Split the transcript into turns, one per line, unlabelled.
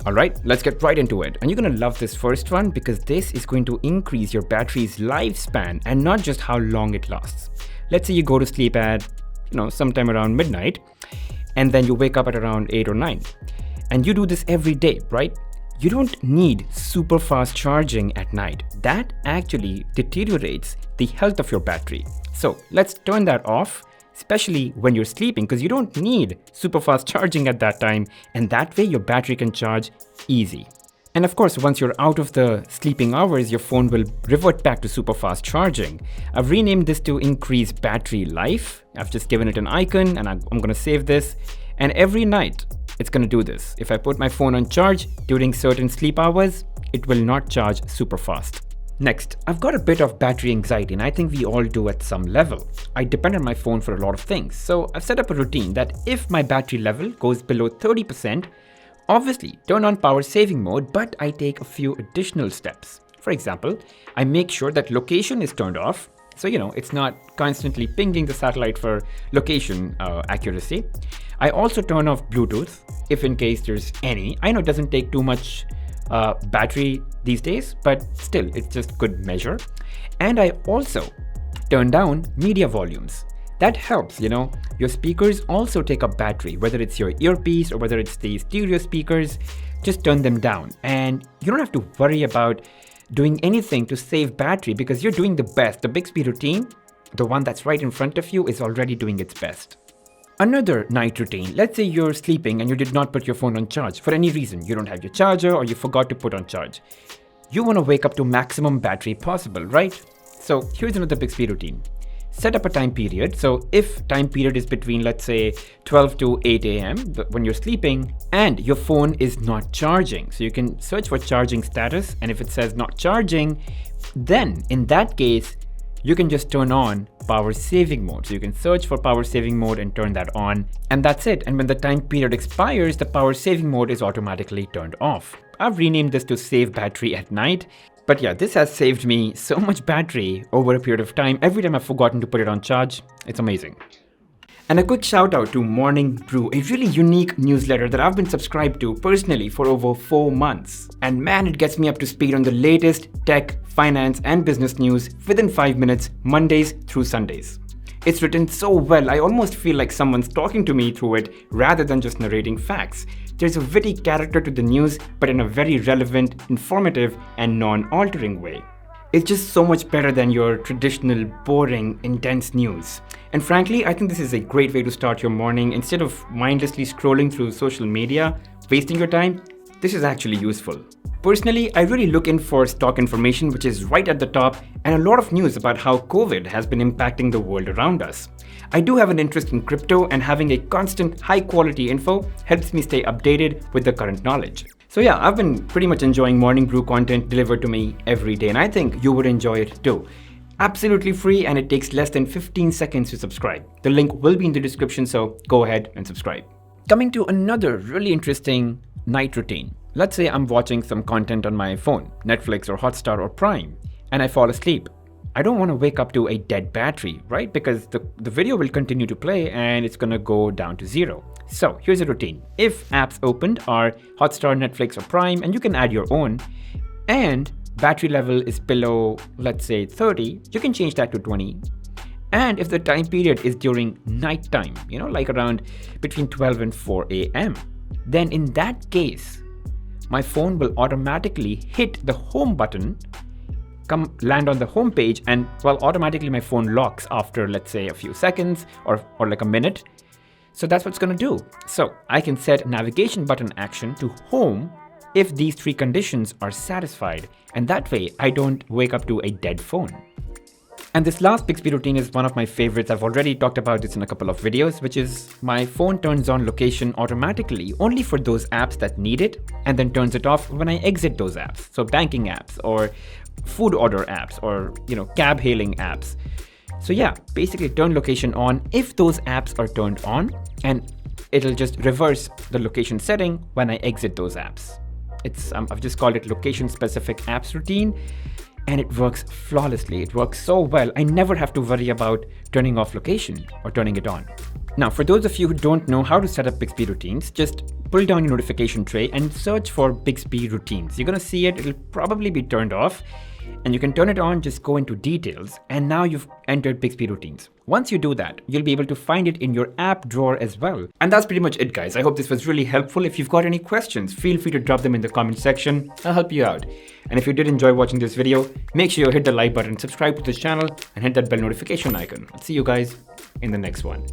All right, let's get right into it. And you're gonna love this first one because this is going to increase your battery's lifespan and not just how long it lasts. Let's say you go to sleep at, sometime around midnight, and then you wake up at around 8 or 9. And you do this every day, right? You don't need super fast charging at night. That actually deteriorates the health of your battery. So let's turn that off, especially when you're sleeping, because you don't need super fast charging at that time, and that way your battery can charge easy. And of course, once you're out of the sleeping hours, your phone will revert back to super fast charging. I've renamed this to increase battery life. I've just given it an icon, and I'm gonna save this. And every night, it's gonna do this. If I put my phone on charge during certain sleep hours, it will not charge super fast. Next, I've got a bit of battery anxiety, and I think we all do at some level. I depend on my phone for a lot of things, so I've set up a routine that if my battery level goes below 30%, obviously turn on power saving mode, but I take a few additional steps. For example, I make sure that location is turned off, so it's not constantly pinging the satellite for location accuracy. I also turn off Bluetooth, if in case there's any. I know it doesn't take too much battery these days, but still, it's just good measure. And I also turn down media volumes. That helps, your speakers also take up battery, whether it's your earpiece or whether it's the stereo speakers, just turn them down. And you don't have to worry about doing anything to save battery because you're doing the best. The Bixby routine, the one that's right in front of you, is already doing its best. Another night routine. Let's say you're sleeping and you did not put your phone on charge for any reason. You don't have your charger or you forgot to put on charge. You want to wake up to maximum battery possible, right? So here's another Bixby routine. Set up a time period. So if time period is between, let's say, 12 to 8 a.m. when you're sleeping and your phone is not charging. So you can search for charging status, and if it says not charging, then in that case, you can just turn on power saving mode. So you can search for power saving mode and turn that on, and that's it. And when the time period expires, the power saving mode is automatically turned off. I've renamed this to save battery at night. But yeah, this has saved me so much battery over a period of time. Every time I've forgotten to put it on charge, it's amazing. And a quick shout out to Morning Brew, a really unique newsletter that I've been subscribed to personally for over 4 months. And man, it gets me up to speed on the latest tech, finance, and business news within 5 minutes, Mondays through Sundays. It's written so well, I almost feel like someone's talking to me through it rather than just narrating facts. There's a witty character to the news, but in a very relevant, informative, and non-altering way. It's just so much better than your traditional, boring, intense news. And frankly, I think this is a great way to start your morning. Instead of mindlessly scrolling through social media, wasting your time, this is actually useful. Personally, I really look in for stock information, which is right at the top, and a lot of news about how COVID has been impacting the world around us. I do have an interest in crypto, and having a constant high-quality info helps me stay updated with the current knowledge. So yeah, I've been pretty much enjoying Morning Brew content delivered to me every day, and I think you would enjoy it too. Absolutely free, and it takes less than 15 seconds to subscribe. The link will be in the description, so go ahead and subscribe. Coming to another really interesting night routine. Let's say I'm watching some content on my phone, Netflix or Hotstar or Prime, and I fall asleep. I don't want to wake up to a dead battery, right? Because the video will continue to play and it's going to go down to 0. So here's a routine. If apps opened are Hotstar, Netflix, or Prime, and you can add your own, and battery level is below, let's say 30, you can change that to 20. And if the time period is during night time, like around between 12 and 4 a.m., then in that case, my phone will automatically hit the home button, land on the home page, and automatically my phone locks after, let's say, a few seconds or like a minute. So that's what it's going to do. So I can set navigation button action to home if these 3 conditions are satisfied, and that way I don't wake up to a dead phone. And this last Bixby routine is one of my favorites. I've already talked about this in a couple of videos, which is my phone turns on location automatically only for those apps that need it, and then turns it off when I exit those apps. So banking apps or food order apps or cab hailing apps. So yeah, basically turn location on if those apps are turned on, and it'll just reverse the location setting when I exit those apps. I've just called it location specific apps routine. and it works flawlessly. It works so well. I never have to worry about turning off location or turning it on. Now, for those of you who don't know how to set up Bixby Routines, just pull down your notification tray and search for Bixby Routines. You're gonna see it, it'll probably be turned off, and you can turn it on, just go into details, and now you've entered Bixby Routines. Once you do that, you'll be able to find it in your app drawer as well. And that's pretty much it, guys. I hope this was really helpful. If you've got any questions, feel free to drop them in the comment section. I'll help you out. And if you did enjoy watching this video, make sure you hit the like button, subscribe to this channel, and hit that bell notification icon. I'll see you guys in the next one.